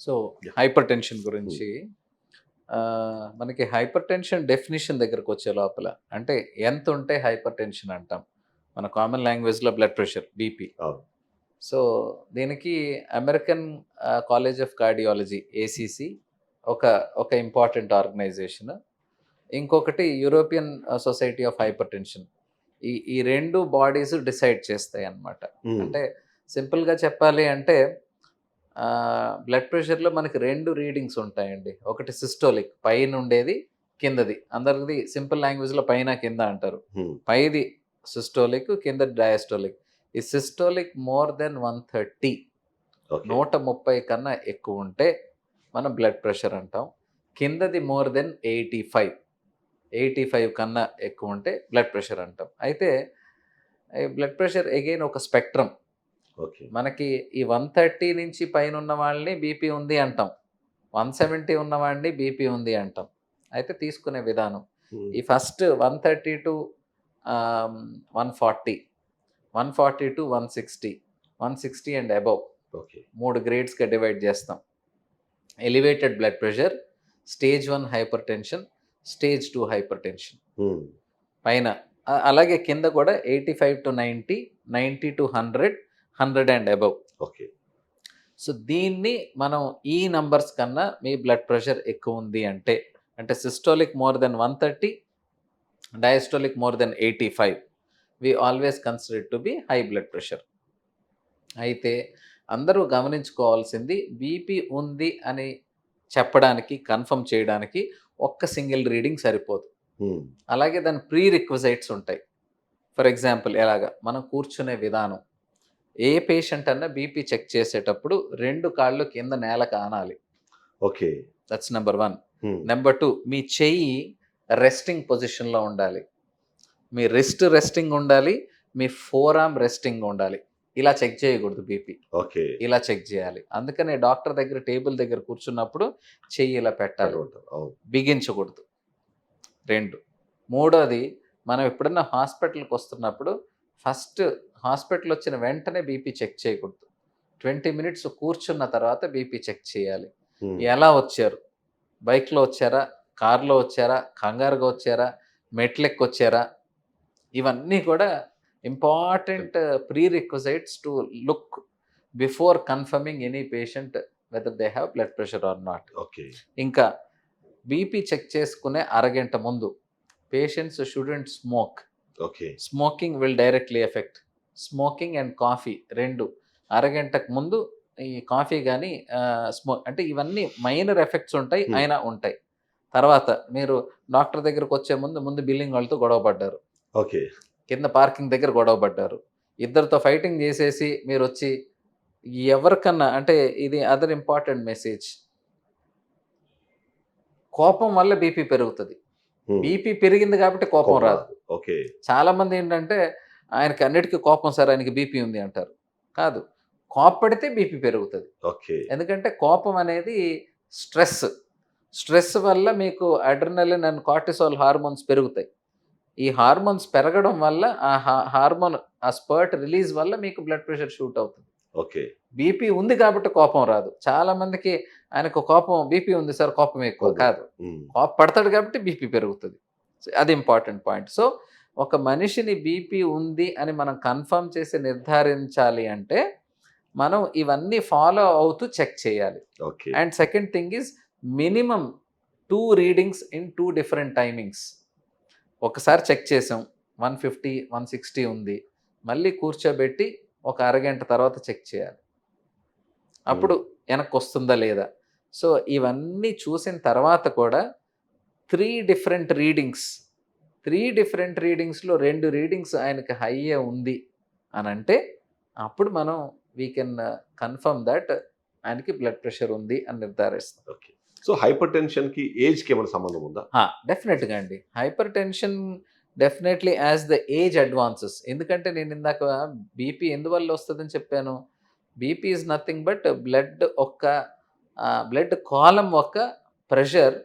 So yeah! Hyper tension హ్మ్. గురించి మనకి హైపర్ టెన్షన్ డెఫినిషన్ దగ్గరకు వచ్చే లోపల అంటే ఎంత ఉంటే హైపర్ టెన్షన్ అంటాం. మన కామన్ లాంగ్వేజ్‌లో బ్లడ్ ప్రెషర్ బీపీ. అవును. సో దీనికి American college of cardiology ACC ఒక ఒక ఇంపార్టెంట్ ఆర్గనైజేషన్. ఇంకొకటి European society of hyper tension. ఈ 2 బాడీస్ డిసైడ్ చేస్తాయన్నమాట. హ్మ్. అంటే సింపుల్‌గా చెప్పాలి అంటే బ్లడ్ ప్రెషర్‌లో మనకి 2 రీడింగ్స్ ఉంటాయండి. ఒకటి సిస్టోలిక్ పైనుండేది, కిందది. అందరిది సింపుల్ లాంగ్వేజ్‌లో పైన, కింద అంటారు. హ్మ్. పైది సిస్టోలిక్, కిందది డయాస్టోలిక్. ఈ సిస్టోలిక్ మోర్ దెన్ 130 ఓకే. 130 కన్నా ఎక్కువుంటే మనం బ్లడ్ ప్రెషర్ అంటాం. కిందది మోర్ దెన్ 85 కన్నా ఎక్కువుంటే బ్లడ్ ప్రెషర్ అంటాం. అయితే ఈ బ్లడ్ ప్రెషర్ అగైన్ ఒక స్పెక్ట్రమ్. ఓకే. మనకి ఈ 130 నుంచి పైనున్న వాళ్ళని బీపీ ఉంది అంటాం. 170 ఉన్నవాడిని బీపీ ఉంది అంటాం. అయితే తీసుకునే విధానం. హ్మ్. ఈ first 130 to 140, 140 to 160, 160 and above okay. 3 గ్రేడ్స్‌గా డివైడ్ చేస్తాం. Elevated blood pressure, stage 1 hypertension, stage 2 hypertension. Hmm. పైన అలాగే కింద కూడా 85-90, 90-100, 100 అండ్ అబోవ్. ఓకే. సో దీన్ని మనం ఈ నంబర్స్ కన్నా మీ బ్లడ్ ప్రెషర్ ఎక్కువ ఉంది అంటే, అంటే systolic more than 130, diastolic more than 85, we always consider to be high blood pressure. అయితే అందరూ గమనించుకోవాల్సింది బీపీ ఉంది అని చెప్పడానికి, కన్ఫర్మ్ చేయడానికి ఒక్క సింగిల్ రీడింగ్ సరిపోదు. హ్మ్. అలాగే దాని ప్రీ రిక్విజైట్స్ ఉంటాయి. ఫర్ ఎగ్జాంపుల్ ఎలాగా మనం కూర్చునే విధానం. ఏ పేషెంట్ అన్నా బీపీ చెక్ చేసేటప్పుడు 2 కాళ్ళు కింద నేలకు ఆనాలి. ఓకే. That's number 1. హ్మ్. నంబర్ 2 మీ చెయ్యి రెస్టింగ్ పొజిషన్‌లో ఉండాలి. మీ రిస్ట్ రెస్టింగ్ ఉండాలి. మీ ఫోర్ ఆర్మ్ రెస్టింగ్ ఉండాలి. ఇలా చెక్ చేయకూడదు బీపీ. ఓకే. ఇలా చెక్ చేయాలి. అందుకనే డాక్టర్ దగ్గర టేబుల్ దగ్గర కూర్చున్నప్పుడు చెయ్యి ఇలా పెట్టాలి. పెట్టమంటారు. అవును. బిగించకూడదు. 2. మూడోది మనం ఎప్పుడన్నా హాస్పిటల్‌కొస్తున్నప్పుడు ఫస్ట్ హాస్పిటల్ వచ్చిన వెంటనే బీపీ చెక్ చేయకూడదు. 20 మినిట్స్ కూర్చున్న తర్వాత బీపీ చెక్ చేయాలి. హ్మ్. ఎలా వచ్చారు? బైక్‌లో వచ్చారా? కార్‌లో వచ్చారా? కంగారుగా వచ్చారా? మెట్లెక్కొచ్చారా? ఇవన్నీ కూడా important prerequisites to look before confirming any patient whether they have blood pressure or not. Okay. ఇంకా బీపీ చెక్ చేసుకునే అరగంట ముందు patients shouldn't smoke. Okay. Smoking will directly effect. Smoking and coffee 2 అరగంటకు ముందు ఈ కాఫీ గాని అంటే ఇవన్నీ మైనర్ ఎఫెక్ట్స్ ఉంటాయి. హ్మ్. అయినా ఉంటాయి. తర్వాత మీరు డాక్టర్ దగ్గరకొచ్చే ముందు బిల్లింగ్ వాళ్ళతో గొడవ పడ్డారు. ఓకే. కింద పార్కింగ్ దగ్గర గొడవ పడ్డారు. ఇద్దరితో ఫైటింగ్ చేసేసి మీరొచ్చి ఎవరికన్నా అంటే ఇది అదర్ ఇంపార్టెంట్ మెసేజ్. కోపం వల్ల బీపీ పెరుగుతది. హ్మ్. బీపీ పెరిగింది కాబట్టి కోపం కోపం రాదు. రాదు. ఓకే. చాలామందేంటంటే, ఆయనకి అన్నిటికి కోపం సార్ ఆయనకి బీపీ ఉంది అంటారు. కాదు. కోప్పడితే బీపీ పెరుగుతది. ఓకే. ఎందుకంటే కోపం అనేది స్ట్రెస్. స్ట్రెస్ వల్ల మీకు అడ్రినలిన్ అండ్ కార్టిసాల్ హార్మోన్స్ పెరుగుతాయి. ఈ హార్మోన్స్ పెరగడం వల్ల ఆ హార్మోన్ ఆ స్పర్ట్ రిలీజ్ వల్ల మీకు బ్లడ్ ప్రెషర్ షూట్ అవుతుంది. ఓకే. బీపీ ఉంది కాబట్టి కోపం రాదు. చాలా మందికి ఆయనకు కోపం బీపీ ఉంది సార్ కోపం ఎక్కువ. ఉంది. కాదు. హ్మ్. కోప్పడతాడు కాబట్టి బీపీ పెరుగుతది. సో, అది ఇంపార్టెంట్ పాయింట్. సో, ఒక మనిషిని బీపీ ఉంది అని మనం కన్ఫర్మ్ చేసి నిర్ధారించాలి అంటే, మనం ఇవన్నీ ఫాలో అవుతూ చెక్ చేయాలి. Okay. And second thing is minimum 2 readings in 2 different timings. ఒకసారి చెక్ చేసాం. 150, 160 ఉంది. మళ్ళీ కూర్చోబెట్టి ఒక అరగంట తర్వాత చెక్ చేయాలి. హ్మ్. అప్పుడు ఎనక్కొస్తుందా లేదా? సో, ఇవన్నీ చూసిన తర్వాత కూడా 3 డిఫరెంట్ రీడింగ్స్. 3 డిఫరెంట్ రీడింగ్స్‌లో 2 రీడింగ్స్ ఆయనకి హైయే ఉంది అనంటే, అప్పుడు మనం వి కెన్ కన్ఫర్మ్ థట్ ఆయనకి బ్లడ్ ప్రెషర్ ఉంది అని నిర్ధారిస్తాం. ఓకే. సో, హైపర్ టెన్షన్‌కి ఏజ్‌కి ఏమైనా సంబంధం ఉందా? డెఫినెట్‌గా అండి. Hypertension definitely as the age advances. ఎందుకంటే నేను ఇందాక బీపీ ఎందువల్ల వస్తదని చెప్పాను. BP is nothing but blood column యొక్క pressure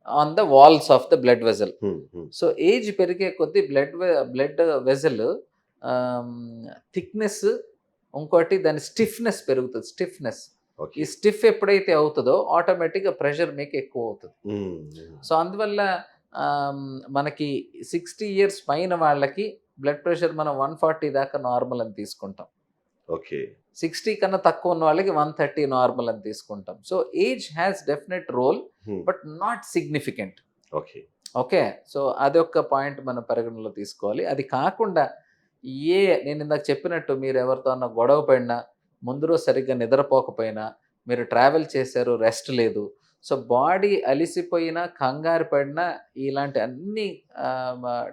on the walls of the blood vessel. Hmm. Hmm. So, age పెరిగే కొద్దీ బ్లడ్ వెసెల్ ఆహ్, థిక్‌నెస్ ఇంకోటి దాని స్టిఫ్‌నెస్ పెరుగుతది. స్టిఫ్‌నెస్. ఓకే. ఈ స్టిఫ్ ఎప్పుడైతే అవుతుందో ఆటోమేటిక్గా ప్రెషర్ మీకు ఎక్కువ అవుతుంది. సో అందువల్ల మనకి 60 ఇయర్స్ పైన వాళ్ళకి బ్లడ్ ప్రెషర్ మనం 140 దాకా నార్మల్ అని తీసుకుంటాం. ఓకే. 60 కన్నా తక్కువ ఉన్న వాళ్ళకి 130 నార్మల్ అని తీసుకుంటాం. So age has definite role, but not significant. Okay. Okay. So అదొక పాయింట్ మనం పరిగణనలో తీసుకోవాలి. అది కాకుండా నేను ఇందాక చెప్పినట్టు మీరు ఎవరితో అన్నా గొడవ పడినా, ముందు రోజు సరిగ్గా నిద్రపోకపోయినా, మీరు ట్రావెల్ చేశారు, రెస్ట్ లేదు. సో బాడీ అలిసిపోయినా, కంగారు పడినా ఇలాంటి అన్ని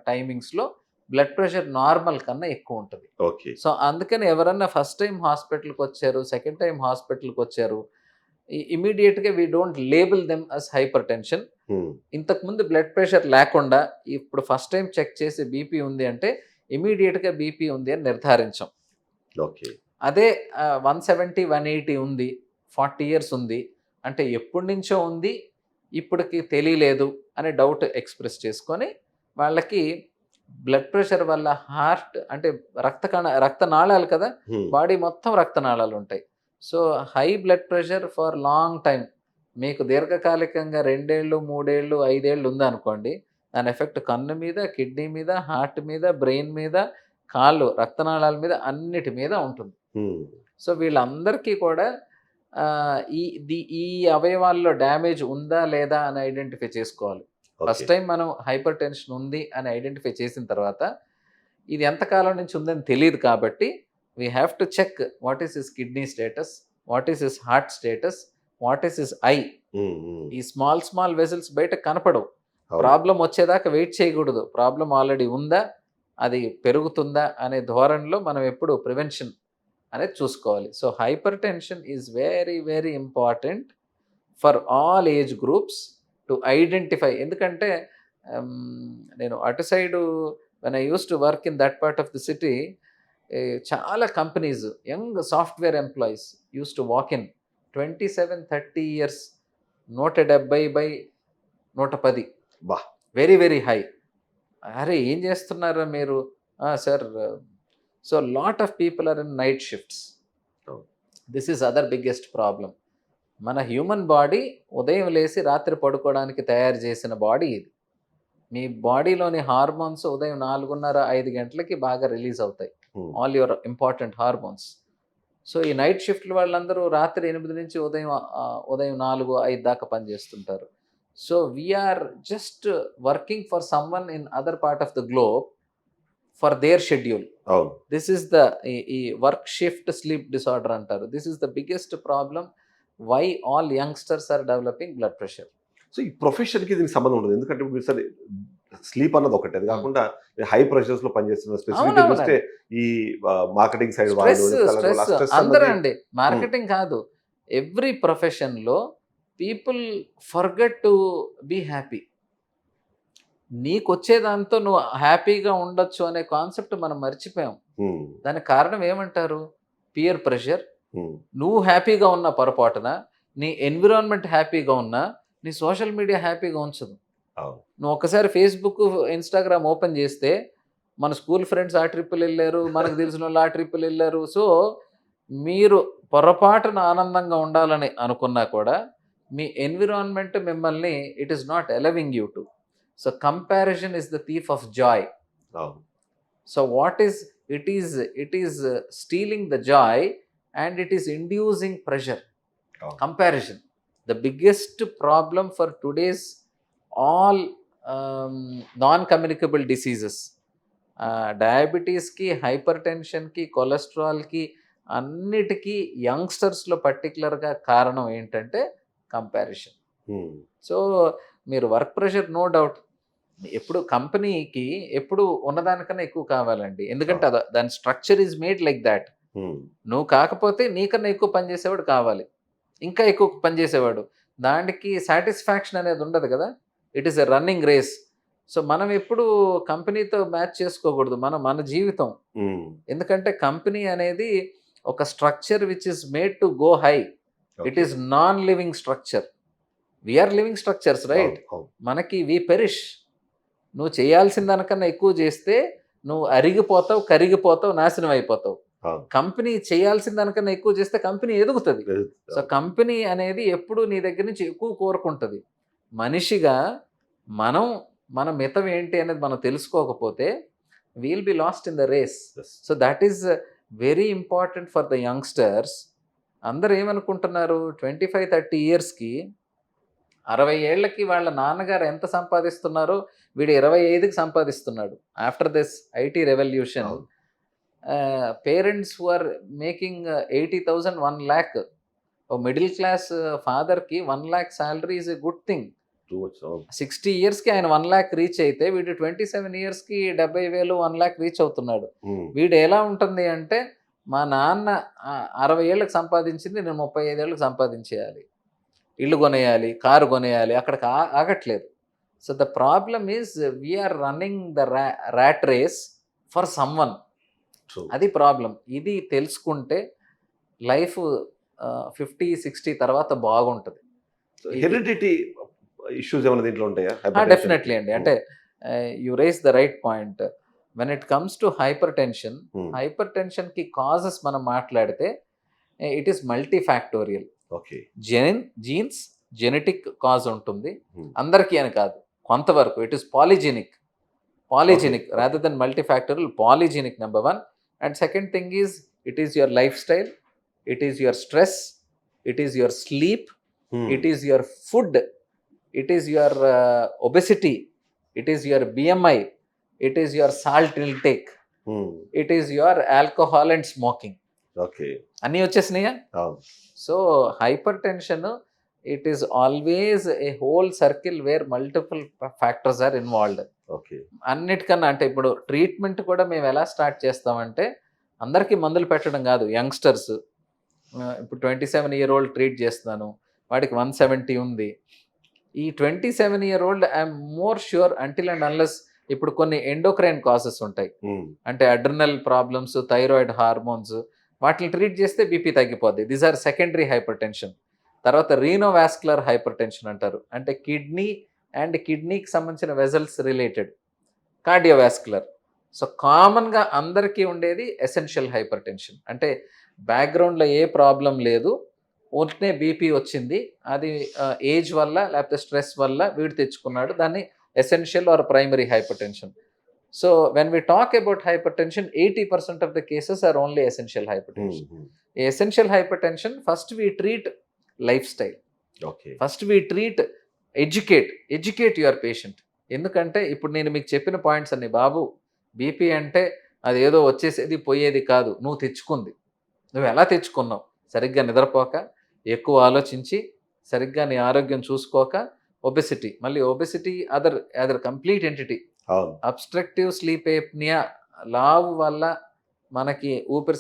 టైమింగ్స్‌లో బ్లడ్ ప్రెషర్ నార్మల్ కన్నా ఎక్కువ ఉంటది. ఓకే. సో అందుకని ఎవరన్నా ఫస్ట్ టైమ్ హాస్పిటల్‌కొచ్చారు, సెకండ్ టైమ్ హాస్పిటల్‌కొచ్చారు, ఇమ్మీడియేట్‌గా we don't label them as hypertension. ఇంతకుముందు బ్లడ్ ప్రెషర్ లేకుండా ఇప్పుడు ఫస్ట్ టైం చెక్ చేసి బీపీ ఉంది అంటే ఇమ్మీడియేట్‌గా బీపీ ఉంది అని నిర్ధారించాం. ఓకే. అదే 170, 180 ఉంది, 40 ఇయర్స్ ఉంది అంటే ఎప్పటినుంచో ఉంది, ఇప్పటికి తెలియలేదు అనే డౌట్ ఎక్స్‌ప్రెస్ చేసుకొని వాళ్ళకి బ్లడ్ ప్రెషర్ వల్ల హార్ట్ అంటే రక్తనాళాలు కదా! బాడీ మొత్తం రక్తనాళాలు ఉంటాయి. So high blood pressure for long time మీకు దీర్ఘకాలికంగా 2 ఏళ్ళు, 3 ఏళ్ళు, 5 ఏళ్ళు ఉందనుకోండి, దాని ఎఫెక్ట్ కన్ను మీద, కిడ్నీ మీద, హార్ట్ మీద, బ్రెయిన్ మీద, కాళ్ళు, రక్తనాళాల మీద అన్నిటి మీద ఉంటుంది. సో వీళ్ళందరికీ కూడా ఈ అవయవాల్లో డ్యామేజ్ ఉందా లేదా అని ఐడెంటిఫై చేసుకోవాలి. ఫస్ట్ టైం మనం హైపర్ టెన్షన్ ఉంది అని ఐడెంటిఫై చేసిన తర్వాత ఇది ఎంతకాలం నుంచి ఉందని తెలియదు కాబట్టి we have to check what is his kidney status, what is his heart status, what is his eye. ఈ స్మాల్ వెజల్స్ బయట కనపడవు. ప్రాబ్లం వచ్చేదాకా వెయిట్ చేయకూడదు. ప్రాబ్లం ఆల్రెడీ ఉందా, అది పెరుగుతుందా అనే ధోరణిలో మనం ఎప్పుడు ప్రివెన్షన్ అనేది చూసుకోవాలి. So hypertension is very very important for all age groups to identify. ఎందుకంటే నేను అటు side when I use to work in that part of the city, చాలా companies young software employees use to walk in 27-30 years, 170/110 very very high. అరే ఏం చేస్తున్నారా మీరు? Sir, so lot of people are in night shifts. This is other biggest problem. మన human body ఉదయం లేచి రాత్రి పడుకోవడానికి తయారు చేసిన బాడీ ఇది. మీ బాడీలోని హార్మోన్స్ ఉదయం 4:30-5 గంటలకి బాగా రిలీజ్ అవుతాయి, all your important hormones. So ఈ నైట్ షిఫ్ట్లు వాళ్ళందరూ రాత్రి 8 నుంచి ఉదయం 4-5 దాకా పనిచేస్తుంటారు. So we're just working for someone in other part of the globe for their schedule. This is the ఈ వర్క్ షిఫ్ట్ స్లీప్ డిసార్డర్ అంటారు. This is the biggest problem why all youngsters are developing blood pressure. So ఈ ప్రొఫెషన్కి దీనికి సంబంధం ఉండదు. ఎందుకంటే మీరు సరే స్లీప్ అన్నది ఒకటి, అది కాకుండా హై ప్రెషర్స్ లో పనిచేస్తున్న స్పెసిఫిక్ చూస్తే ఈ మార్కెటింగ్ సైడ్ అందరూ అండి, మార్కెటింగ్ కాదు, ఎవ్రీ ప్రొఫెషన్ లో people forget to be happy. నీకు వచ్చేదాంతో నువ్వు హ్యాపీగా ఉండొచ్చు అనే కాన్సెప్ట్ మనం మర్చిపోయాం. దానికి కారణం ఏమంటారు? Peer pressure. నువ్వు హ్యాపీగా ఉన్న పొరపాటున నీ ఎన్విరాన్మెంట్ హ్యాపీగా ఉన్నా నీ సోషల్ మీడియా హ్యాపీగా ఉంచదు. నువ్వు ఒకసారి ఫేస్బుక్, ఇన్స్టాగ్రామ్ ఓపెన్ చేస్తే మన స్కూల్ ఫ్రెండ్స్ ఆ ట్రిప్పులు వెళ్ళారు, మనకు తెలిసిన వాళ్ళు ఆ ట్రిప్పులు వెళ్ళారు. సో మీరు పొరపాటున ఆనందంగా ఉండాలని అనుకున్నా కూడా మీ ఎన్విరాన్మెంట్ మిమ్మల్ని it is not allowing you to. So comparison is the thief of Joy. So what is it is stealing the Joy and it is inducing pressure. Comparison, the biggest problem for today's all non-communicable diseases, diabetes ki, hypertension ki, cholesterol ki, అన్నిటికీ యంగ్స్టర్స్లో పర్టికులర్గా కారణం ఏంటంటే comparison. So మీరు work pressure no doubt ఎప్పుడు కంపెనీకి ఎప్పుడు ఉన్నదానికన్నా ఎక్కువ కావాలండి, ఎందుకంటే దాని structure is made like that. నువ్వు కాకపోతే నీకన్నా ఎక్కువ పనిచేసేవాడు కావాలి, ఇంకా ఎక్కువ పనిచేసేవాడు. దానికి సాటిస్ఫాక్షన్ అనేది ఉండదు కదా, it is a running race. So మనం ఎప్పుడు కంపెనీతో మ్యాచ్ చేసుకోకూడదు మన జీవితం. ఎందుకంటే కంపెనీ అనేది ఒక structure which is made to go high. It is non living structure. We are living structures, right? మనకి వి పెరిష్. నువ్వు చేయాల్సిన దానికన్నా ఎక్కువ చేస్తే నువ్వు అరిగిపోతావు, కరిగిపోతావు, నాశనం అయిపోతావు. అవును. కంపెనీ చేయాల్సిన దానికన్నా ఎక్కువ చేస్తే కంపెనీ ఎదుగుతుంది. సో, అవును. కంపెనీ అనేది ఎప్పుడు నీ దగ్గర నుంచి ఎక్కువ కోరుకుంటది. మనిషిగా మనం మన మితం ఏంటి అనేది మనం తెలుసుకోకపోతే we'll be lost in the race. Yes. So, that is very important for the youngsters. అందరూ ఏమనుకుంటున్నారు 25, 30 ఇయర్స్‌కి 60 ఏళ్ళకి వాళ్ళ నాన్నగారు ఎంత సంపాదిస్తున్నారో వీడు 25కి సంపాదిస్తున్నాడు. ఆఫ్టర్ దిస్ ఐటీ రెవల్యూషన్ అవును. పేరెంట్స్ హూ ఆర్ మేకింగ్ 80,000, 1,00,000 ఓ మిడిల్ క్లాస్ ఫాదర్‌కి 1,00,000 salary is a good thing. Too much. అవును. 60 ఇయర్స్‌కి ఆయన 1,00,000 రీచ్ అయితే వీడు 27 ఇయర్స్‌కి 70,000, 1,00,000 రీచ్ అవుతున్నాడు. హ్మ్. వీడు ఎలా ఉంటుంది అంటే మా నాన్న 60 ఏళ్ళకి సంపాదించింది నేను 35 ఏళ్ళకి సంపాదించేయాలి. ఇల్లు కొనేయాలి, కారు కొనేయాలి. అక్కడికి ఆగట్లేదు. So, the problem is we are running the rat race for someone. True. అది ప్రాబ్లమ్. ఇది తెలుసుకుంటే లైఫ్ 50, 60 తర్వాత బాగుంటది. సో ఇది హెరిడిటీ ఇష్యూస్ ఏమైనా దీంట్లో ఉంటాయా? డెఫినెట్‌లీ అండి. అంటే you raise the right point. When it comes to హైపర్ టెన్షన్‌కి కాజెస్ మనం మాట్లాడితే it is multifactorial. Okay. Genes, genetic cause ఉంటుంది. Hmm. అందరికీ అని కాదు. కొంతవరకు it is polygenic. Okay. Rather than multifactorial, polygenic number 1. And second thing is it is your lifestyle, it is your stress, it is your sleep, Hmm. It is your food, it is your obesity, it is your BMI, it is your salt intake, Hmm. It is your alcohol and smoking. Okay. అన్నీ వచ్చేసినాయా? అవును. So, hypertension it is always a whole circle where multiple factors are involved. Okay. అన్నిటికన్నా అంటే ఇప్పుడు treatment కూడా మేము ఎలా start చేస్తామంటే అందరికీ మందులు పెట్టడం కాదు. యంగ్‌స్టర్స్ ఇప్పుడు 27 ఇయర్ ఓల్డ్ ట్రీట్ చేస్తున్నాను. వాడికి 170 ఉంది. ఈ 27 year old I'm more sure until and unless ఇప్పుడు కొన్ని ఎండోక్రైన్ కాజెస్ ఉంటాయి. Hmm. అంటే అడ్రినల్ ప్రాబ్లమ్స్, థైరాయిడ్ హార్మోన్స్ వాటిని ట్రీట్ చేస్తే బీపీ తగ్గిపోద్ది. These are secondary hypertension. తర్వాత రీనోవాస్కులర్ హైపర్ టెన్షన్ అంటారు. అంటే కిడ్నీ అండ్ కిడ్నీకి సంబంధించిన వెజల్స్ రిలేటెడ్. కార్డియోవాస్కులర్. సో, కామన్‌గా అందరికీ ఉండేది ఎసెన్షియల్ హైపర్ టెన్షన్. అంటే బ్యాక్‌గ్రౌండ్‌లో ఏ ప్రాబ్లమ్ లేదు. ఊరికనే బీపీ వచ్చింది. అది ఏజ్ వల్ల లేకపోతే స్ట్రెస్ వల్ల వీడు తెచ్చుకున్నాడు. దాన్ని essential or primary hypertension. So, when we talk about hypertension, 80% of the cases are only essential hypertension. Hmm. Essential hypertension, first we treat lifestyle. Okay. First we treat educate your patient. ఎందుకంటే ఇప్పుడు నేను మీకు చెప్పిన points అన్ని బాబు BP అంటే అదేదో వచ్చేసేది పోయేది కాదు. నువ్వు తెచ్చుకుంది. నువ్వు ఎలా తెచ్చుకున్నావు? సరిగ్గా నిద్రపోక, ఎక్కువ ఆలోచించి, సరిగ్గా నీ ఆరోగ్యం చూసుకోక, ఒబెసిటీ. మళ్ళీ ఒబెసిటీ అదర్ కంప్లీట్ ఎంటిటీ. అవును. అబ్స్ట్రక్టివ్ స్లీప్ ఏప్నియా లావు వల్ల మనకి ఊపిరి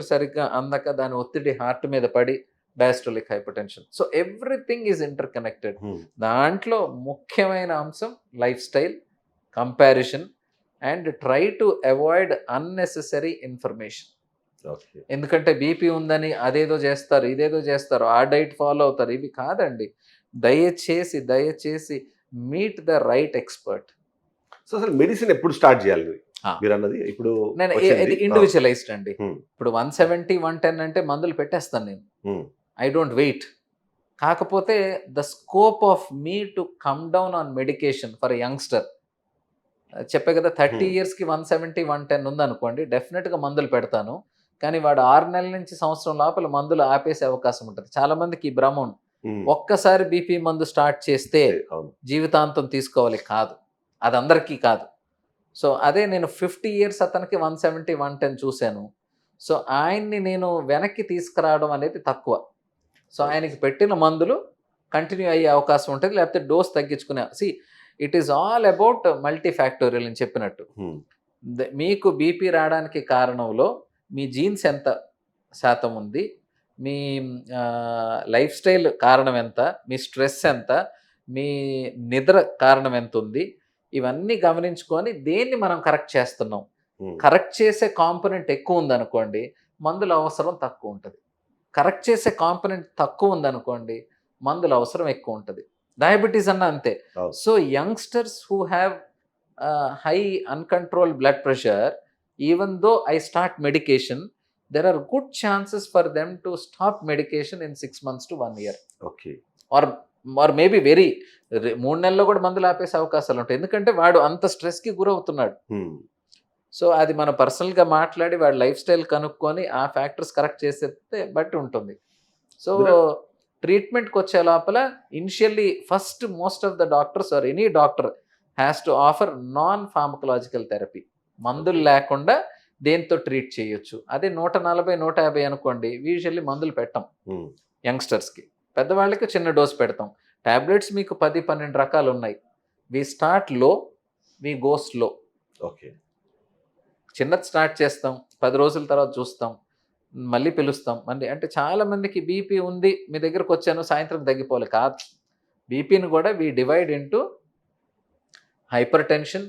సరిగ్గా అందక దాని ఒత్తిడి హార్ట్ మీద పడి diastolic hypertension. So, everything is inter connected. Hmm. దాంట్లో ముఖ్యమైన అంశం life style, comparison and try to avoid unnecessary information. Okay. ఎందుకంటే బీపీ ఉందని అదేదో చేస్తారు, ఇదేదో చేస్తారు, ఆ డైట్ ఫాలో అవుతారు. ఇవి కాదండి. దయచేసి meet the right expert. So అసలు మెడిసిన్ ఎప్పుడు స్టార్ట్ చేయాలి ఆ. మీరు అన్నది? ఇప్పుడు నేను వచ్చింది. ఇది ఇండివిజువలైజ్డ్ అండి. Hmm. ఇప్పుడు 170, 110 అంటే మందులు పెట్టేస్తాను నేను. Hmm. I don't wait. కాకపోతే the scope of me to come down on medication for youngster చెప్పే కదా 30 Hmm. ఇయర్స్‌కి 170, 110 ఉందనుకోండి డెఫినెట్‌గా మందులు పెడతాను. కానీ వాడు 6 నెలల నుంచి సంవత్సరం లోపల మందులు ఆపేసే అవకాశం ఉంటుంది. చాలా మందికి ఈ భ్రమ ఉంది. Hmm. ఒక్కసారి బీపీ మందు స్టార్ట్ చేస్తే అవును. జీవితాంతం తీసుకోవాలి కాదు. అది అందరికీ కాదు. సో, అదే నేను 50 ఇయర్స్ అతనికి 170, 110 చూశాను. సో, ఆయన్ని నేను వెనక్కి తీసుకురావడం అనేది తక్కువ. సో, ఆయనకి పెట్టిన మందులు కంటిన్యూ అయ్యే అవకాశం ఉంటుంది. లేకపోతే డోస్ తగ్గించుకునే it is all about multi factorial అని చెప్పినట్టు. Hmm. మీకు బీపీ రావడానికి కారణంలో మీ జీన్స్ ఎంత శాతం ఉంది, మీ లైఫ్ స్టైల్ కారణం ఎంత, మీ స్ట్రెస్ ఎంత, మీ నిద్ర కారణం ఎంత ఉంది, ఇవన్నీ గమనించుకొని దేన్ని మనం కరెక్ట్ చేస్తున్నాం. Hmm. కరెక్ట్ చేసే కాంపోనెంట్ ఎక్కువ ఉందనుకోండి మందుల అవసరం తక్కువ ఉంటుంది. కరెక్ట్ చేసే కాంపోనెంట్ తక్కువ ఉందనుకోండి మందుల అవసరం ఎక్కువ ఉంటుంది. డయాబెటీస్ అన్న అంతే. అవును. So, youngsters who have high uncontrolled blood pressure even though I start medication, there are good chances for them to stop medication in 6 months to 1 year. ఓకే. ఆర్ ఆర్ మేబీ 3 నెలల్లో కూడా మందులు ఆపేసే అవకాశాలు ఉంటాయి. ఎందుకంటే వాడు అంత స్ట్రెస్కి గురవుతున్నాడు. సో అది మనం పర్సనల్గా మాట్లాడి వాడి లైఫ్ స్టైల్ కనుక్కొని ఆ ఫ్యాక్టర్స్ కరెక్ట్ చేసేస్తే బట్టి ఉంటుంది. సో ట్రీట్మెంట్కి వచ్చే లోపల initially first most of the doctors or any doctor has to offer non pharmacological therapy. మందులు లేకుండా దేంతో ట్రీట్ చేయొచ్చు. అదే 140-150 అనుకోండి, యూజువల్లీ మందులు పెట్టం యంగ్స్టర్స్కి. పెద్దవాళ్ళకి చిన్న డోస్ పెడతాం. టాబ్లెట్స్ మీకు 10-12 రకాలు ఉన్నాయి. వి స్టార్ట్ లో, వి గో స్లో. ఓకే. చిన్నది స్టార్ట్ చేస్తాం, 10 రోజుల తర్వాత చూస్తాం, మళ్ళీ పిలుస్తాం. మళ్ళీ అంటే చాలా మందికి బీపీ ఉంది, మీ దగ్గరకు వచ్చాను, సాయంత్రం తగ్గిపోవాలి కాదు. బీపీని కూడా we divide into hypertension,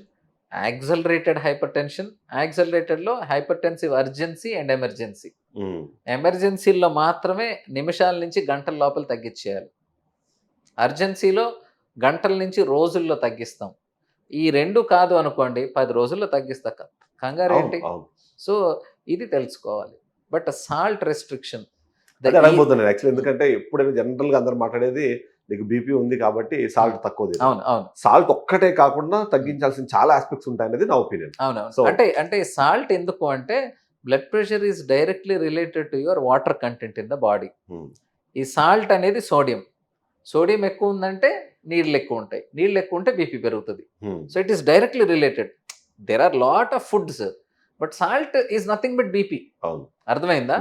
accelerated hypertension. యాక్సలరేటెడ్లో హైపర్ అర్జెన్సీ అండ్ ఎమర్జెన్సీ. ఎమర్జెన్సీల్లో మాత్రమే నిమిషాల నుంచి గంటల లోపల తగ్గించేయాలి. అర్జెన్సీలో గంటల నుంచి రోజుల్లో తగ్గిస్తాం. ఈ 2 కాదు అనుకోండి, 10 రోజుల్లో తగ్గిస్తా. కంగారు ఏంటి? సో ఇది తెలుసుకోవాలి. బట్ సాల్ట్ రెస్ట్రిక్షన్ యాక్చువల్లీ, ఎందుకంటే ఎప్పుడైనా జనరల్ గా అందరూ మాట్లాడేది నీకు బీపీ ఉంది కాబట్టి సాల్ట్ తక్కువ. అవును అవును. సాల్ట్ ఒక్కటే కాకుండా తగ్గించాల్సిన చాలా ఆస్పెక్ట్స్ ఉంటాయి అనేది నా ఒపీనియన్. అవును. అంటే సాల్ట్ ఎందుకు అంటే blood pressure is directly related to your water content in the body. ఈ సాల్ట్ అనేది సోడియం ఎక్కువ ఉందంటే నీళ్ళు ఎక్కువ ఉంటాయి, నీళ్ళు ఎక్కువ ఉంటే బీపీ పెరుగుతుంది. So it is directly related. There are lot of foods, but salt is nothing but BP. అర్థమైందా?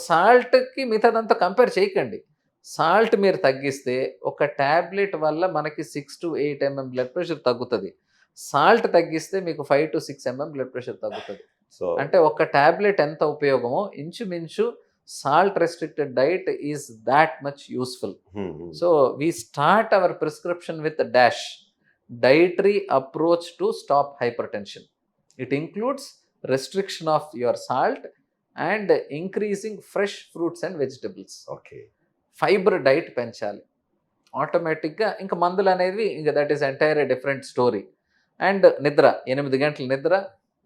సాల్ట్కి మిగతాదంతా కంపేర్ చేయకండి. సాల్ట్ మీరు తగ్గిస్తే ఒక ట్యాబ్లెట్ వల్ల మనకి 6 to 8 mm బ్లడ్ ప్రెషర్ తగ్గుతుంది. సాల్ట్ తగ్గిస్తే మీకు 5 to 6 mm బ్లడ్ ప్రెషర్ తగ్గుతుంది. సో అంటే ఒక ట్యాబ్లెట్ ఎంత ఉపయోగమో ఇంచుమించు salt restricted diet is that much useful. So we start our prescription with a dash dietary approach to stop hypertension. It includes restriction of your salt and increasing fresh fruits and vegetables. Okay. Fibre diet పెంచాలి. ఆటోమేటిక్గా ఇంకా మందులు అనేవి ఇంకా that is entire different story. And నిద్ర, 8 గంటల నిద్ర,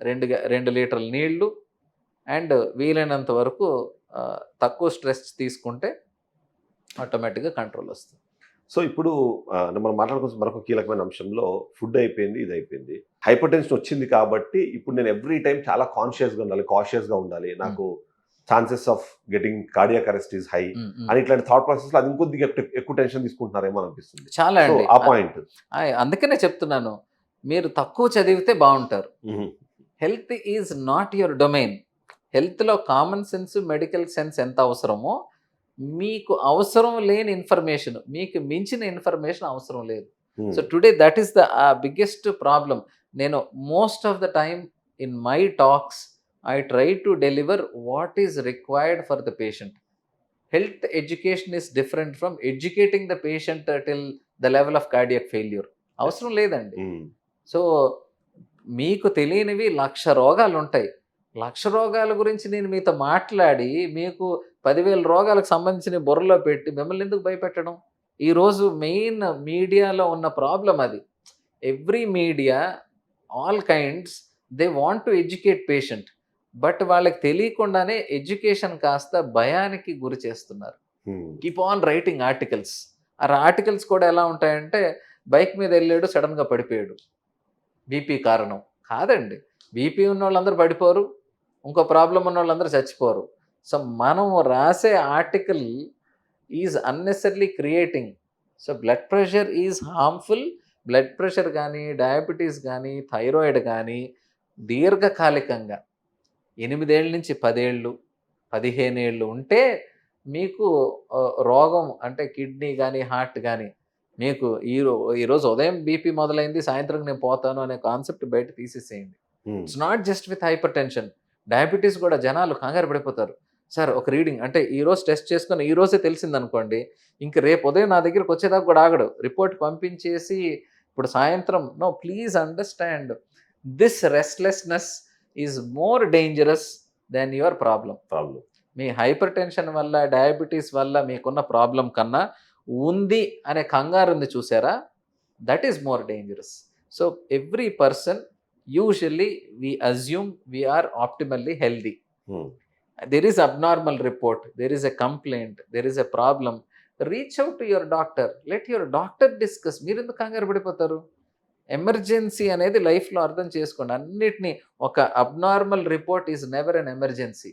2 లీటర్ల నీళ్లు, అండ్ వీలైనంత వరకు తక్కువ స్ట్రెస్ తీసుకుంటే ఆటోమేటిక్గా కంట్రోల్ వస్తుంది. సో ఇప్పుడు మనం మాట్లాడుకోవాల్సిన మరొక కీలకమైన అంశంలో ఫుడ్ అయిపోయింది, ఇది అయిపోయింది. హైపర్ టెన్షన్ వచ్చింది కాబట్టి ఇప్పుడు నేను ఎవ్రీ టైం చాలా కాన్షియస్గా ఉండాలి, కాషియస్గా ఉండాలి, నాకు chances of getting cardiac arrest is high అని ఇట్లాంటి థాట్ ప్రాసెస్ లో అది ఇంకొద్దిగా ఎక్కువ టెన్షన్ తీసుకుంటున్నారేమో అనిపిస్తుంది. చాలా అండి ఆ పాయింట్. అందుకనే చెప్తున్నాను, మీరు తక్కువ చదివితే బాగుంటారు. Health is not your domain. హెల్త్లో కామన్ సెన్స్, మెడికల్ సెన్స్ ఎంత అవసరమో మీకు అవసరం లేని ఇన్ఫర్మేషన్, మీకు మించిన ఇన్ఫర్మేషన్ అవసరం లేదు. So today that is the biggest problem. నేను most of the time in my talks I try to deliver what is required for the patient. Health education is different from educating the patient till the level of cardiac failure. అవసరం లేదండి. So మీకు తెలియనివి 1,00,000 రోగాలు ఉంటాయి. 1,00,000 రోగాల గురించి నేను మీతో మాట్లాడి మీకు 10,000 రోగాలకు సంబంధించిన బుర్రలో పెట్టి మిమ్మల్ని ఎందుకు భయపెట్టడం? ఈరోజు మెయిన్ మీడియాలో ఉన్న ప్రాబ్లం అది. Every media, all kinds, they want to educate patient. But వాళ్ళకి తెలియకుండానే ఎడ్యుకేషన్ కాస్త భయానికి గురి చేస్తున్నారు. Keep on writing articles. ఆ ఆర్టికల్స్ కూడా ఎలా ఉంటాయంటే, బైక్ మీద వెళ్ళాడు, సడన్గా పడిపోయాడు, బీపీ కారణం. కాదండి, బీపీ ఉన్న వాళ్ళందరూ పడిపోరు, ఇంకో ప్రాబ్లం ఉన్న వాళ్ళందరూ చచ్చిపోరు. సో మనం రాసే article is unnecessarily creating. So blood pressure is harmful. Blood pressure కానీ, డయాబెటీస్ కానీ, థైరాయిడ్ కానీ దీర్ఘకాలికంగా 8 ఏళ్ళ నుంచి 10 ఏళ్ళు, 15 ఏళ్ళు ఉంటే మీకు రోగం అంటే కిడ్నీ కానీ, హార్ట్ కానీ, మీకు ఈరోజు ఉదయం బీపీ మొదలైంది, సాయంత్రం నేను పోతాను అనే కాన్సెప్ట్ బయట తీసేసేయండి. It's not just with hypertension. Diabetes కూడా జనాలు కంగారు పడిపోతారు. సార్ ఒక రీడింగ్ అంటే ఈరోజు టెస్ట్ చేసుకొని ఈరోజే తెలిసిందనుకోండి, ఇంక రేపు ఉదయం నా దగ్గరికి వచ్చేదాకా కూడా ఆగడు, రిపోర్ట్ పంపించేసి ఇప్పుడు సాయంత్రం. No, please understand, this restlessness is more dangerous than your problem. మీ హైపర్ టెన్షన్ వల్ల, డయాబెటీస్ వల్ల మీకున్న ప్రాబ్లం కన్నా ఉంది అనే కంగారు ఉంది చూసారా, that is more dangerous. So every person usually we assume we are optimally healthy. Hmm. There is abnormal report, there is a complaint, there is a problem. Reach out to your doctor. Let your doctor discuss. మీరు ఎందుకు కంగారు పడిపోతారు? Emergency అనేది లైఫ్లో అర్థం చేసుకోండి. అన్నిటినీ ఒక abnormal report is never an emergency.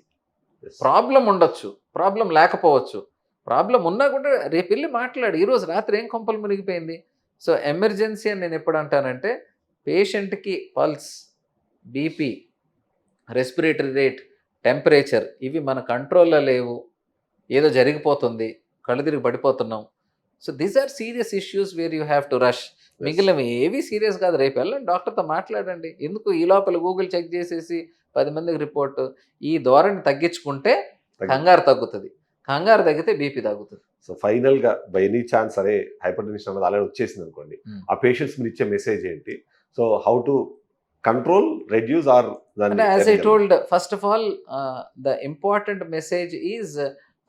Yes. Problem ఉండొచ్చు, ప్రాబ్లం లేకపోవచ్చు. ప్రాబ్లం ఉన్నా కూడా రేపు వెళ్ళి మాట్లాడు. ఈరోజు రాత్రి ఏం కొంపలు మునిగిపోయింది. సో ఎమర్జెన్సీ అని నేను ఎప్పుడు అంటానంటే, పేషెంట్కి pulse, BP, respiratory rate, temperature ఇవి మన కంట్రోల్లో లేవు, ఏదో జరిగిపోతుంది, కళ్ళు తిరిగి పడిపోతున్నాం. So these are serious issues where you have to rush. మిగిలినవి ఏవి సీరియస్ కాదు. రేపు వెళ్ళండి డాక్టర్తో మాట్లాడండి. ఎందుకు ఈ లోపల గూగుల్ చెక్ చేసేసి 10 మందికి రిపోర్ట్? ఈ ధోరణి తగ్గించుకుంటే కంగారు తగ్గుతుంది. కంగారు తగ్గితే బీపీ తగ్గుతుంది. సో ఫైనల్ గా బై ఎనీ ఛాన్స్ సరే హైపర్ టెన్షన్ అనేది ఆల్రెడీ వచ్చేసింది అనుకోండి, ఆ పేషెంట్స్ మీరు ఇచ్చే మెసేజ్ ఏంటి? So how to control, reduce or అంటే as I told, first of all the important message is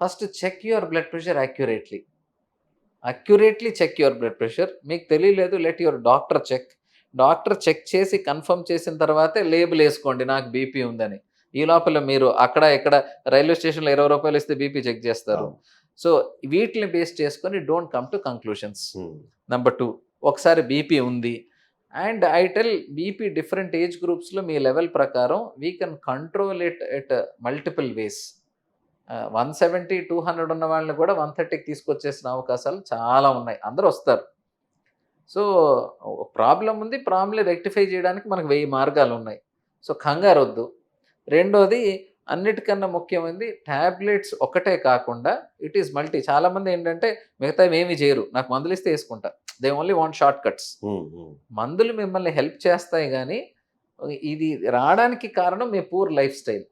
first check your blood pressure accurately. Accurately check your blood pressure. మీకు తెలియలేదు, let your doctor check. Doctor check చేసి confirm చేసిన తర్వాతే label వేసుకోండి నాకు BP ఉందని. ఈ లోపల మీరు అక్కడ ఇక్కడ రైల్వే స్టేషన్లో 20 రూపాయలు ఇస్తే బీపీ చెక్ చేస్తారు. సో వీటిని బేస్ చేసుకొని don't come to conclusions. Number 2, ఒకసారి బీపీ ఉంది and I tell BP different age గ్రూప్స్లో మీ లెవెల్ ప్రకారం we can control it at multiple ways. 170, 200 ఉన్న వాళ్ళని కూడా 130కి తీసుకొచ్చేసిన అవకాశాలు చాలా ఉన్నాయి. అందరూ వస్తారు. సో ప్రాబ్లం ఉంది, ప్రాబ్లం రెక్టిఫై చేయడానికి మనకు 1000 మార్గాలు ఉన్నాయి. సో కంగారు వద్దు. రెండోది, అన్నిటికన్నా ముఖ్యమైనది ట్యాబ్లెట్స్ ఒకటే కాకుండా ఇట్ ఈస్ మల్టీ. చాలామంది ఏంటంటే మిగతా ఏమీ చేయరు, నాకు మందులు ఇస్తే వేసుకుంటా. They only want short cuts. మందులు మిమ్మల్ని హెల్ప్ చేస్తాయి కానీ ఇది రావడానికి కారణం మీ పూర్ లైఫ్ స్టైల్.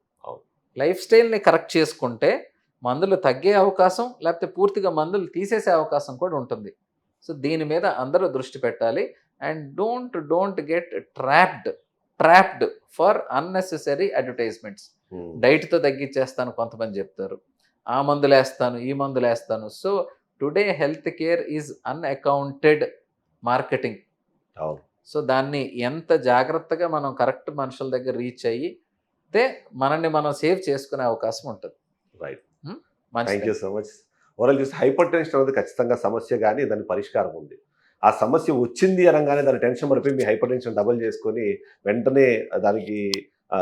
లైఫ్ స్టైల్ని కరెక్ట్ చేసుకుంటే మందులు తగ్గే అవకాశం, లేకపోతే పూర్తిగా మందులు తీసేసే అవకాశం కూడా ఉంటుంది. సో దీని మీద అందరూ దృష్టి పెట్టాలి. And don't get trapped for unnecessary advertisements. డైట్తో తగ్గించేస్తాను కొంతమంది చెప్తారు, ఆ మందులు వేస్తాను, ఈ మందులు వేస్తాను. So today health care is unaccounted marketing. So దాన్ని ఎంత జాగ్రత్తగా మనం కరెక్ట్ మనుషుల దగ్గర రీచ్ అయ్యితే మనల్ని మనం సేవ్ చేసుకునే అవకాశం ఉంటుంది. Right, thank you so much. Overall చూస్తే హైపర్ టెన్షన్ అనేది ఖచ్చితంగా సమస్య, కానీ దాని పరిష్కారం ఉంది. ఆ సమస్య వచ్చింది అనగానే దాని టెన్షన్ పడిపోయి మీ హైపర్ టెన్షన్ డబుల్ చేసుకొని వెంటనే దానికి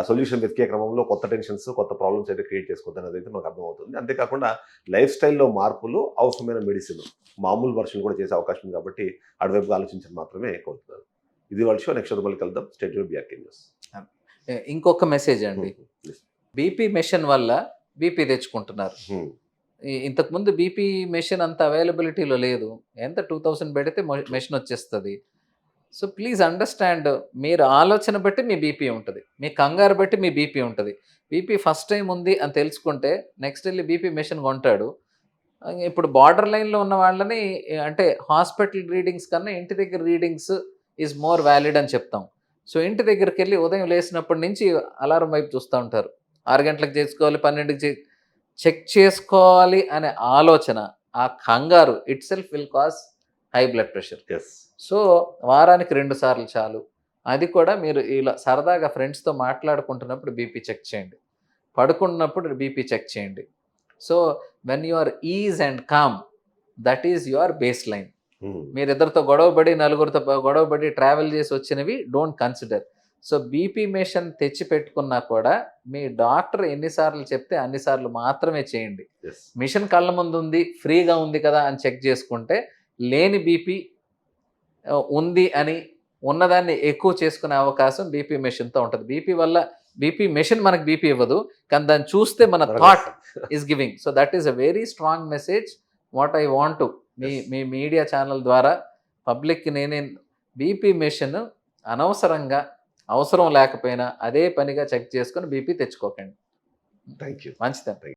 సొల్యూషన్ వెతికే క్రమంలో కొత్త టెన్షన్స్, కొత్త ప్రాబ్లమ్స్ అయితే క్రియేట్ చేసుకోవద్దని అయితే మనకు అర్థమవుతుంది. అంతేకాకుండా లైఫ్ స్టైల్లో మార్పులు అవసరమైన మెడిసిన్ మామూలు వర్షన్ కూడా చేసే అవకాశం ఉంది కాబట్టి అటువైపుగా ఆలోచించడం మాత్రమే కోరుతున్నారు. ఇది వాళ్ళ షో. నెక్స్ట్ మళ్ళీ కలుద్దాం. State BRK news. ఇంకొక మెసేజ్ అండి, బీపీ మెషిన్ వల్ల బీపీ తెచ్చుకుంటున్నారు. ఇంతకుముందు బీపీ మెషిన్ అంత అవైలబిలిటీలో లేదు. ఎంత 2000 పెడితే మెషిన్ వచ్చేస్తుంది. సో ప్లీజ్ అండర్స్టాండ్, మీరు ఆలోచన బట్టి మీ బీపీ ఉంటుంది, మీ కంగారు బట్టి మీ బీపీ ఉంటుంది. బీపీ ఫస్ట్ టైం ఉంది అని తెలుసుకుంటే నెక్స్ట్ వెళ్ళి బీపీ మెషిన్ కొంటాడు. ఇప్పుడు బార్డర్ లైన్లో ఉన్న వాళ్ళని అంటే హాస్పిటల్ రీడింగ్స్ కన్నా ఇంటి దగ్గర రీడింగ్స్ ఈజ్ మోర్ వ్యాలిడ్ అని చెప్తాం. సో ఇంటి దగ్గరికి వెళ్ళి ఉదయం లేచినప్పటి నుంచి అలారం వైపు చూస్తూ ఉంటారు. 6 గంటలకు చేసుకోవాలి, 12కి చెక్ చేసుకోవాలి అనే ఆలోచన, ఆ కంగారు it self will cause high blood pressure. So వారానికి 2 సార్లు చాలు. అది కూడా మీరు ఇలా సరదాగా ఫ్రెండ్స్తో మాట్లాడుకుంటున్నప్పుడు బీపీ చెక్ చేయండి, పడుకున్నప్పుడు బీపీ చెక్ చేయండి. So when you are ease and calm, that is your base line. మీరిద్దరితో గొడవపడి, నలుగురితో గొడవపడి ట్రావెల్ చేసి వచ్చినవి don't consider. So BP machine తెచ్చి పెట్టుకున్నా కూడా మీ డాక్టర్ ఎన్నిసార్లు చెప్తే అన్నిసార్లు మాత్రమే చేయండి. మిషన్ కళ్ళ ముందు ఉంది, ఫ్రీగా ఉంది కదా అని చెక్ చేసుకుంటే లేని బీపీ ఉంది అని ఉన్నదాన్ని ఎక్కువ చేసుకునే అవకాశం బీపీ మెషిన్తో ఉంటుంది. బీపీ మెషిన్ మనకు బీపీ ఇవ్వదు, కానీ దాన్ని చూస్తే మన thought is giving. So that is a very strong message what I want to me media channel ద్వారా పబ్లిక్కి బీపీ మెషిన్ అనవసరంగా, అవసరం లేకపోయినా అదే పనిగా చెక్ చేసుకొని బీపీ తెచ్చుకోకండి. Thank you. మంచిదండి.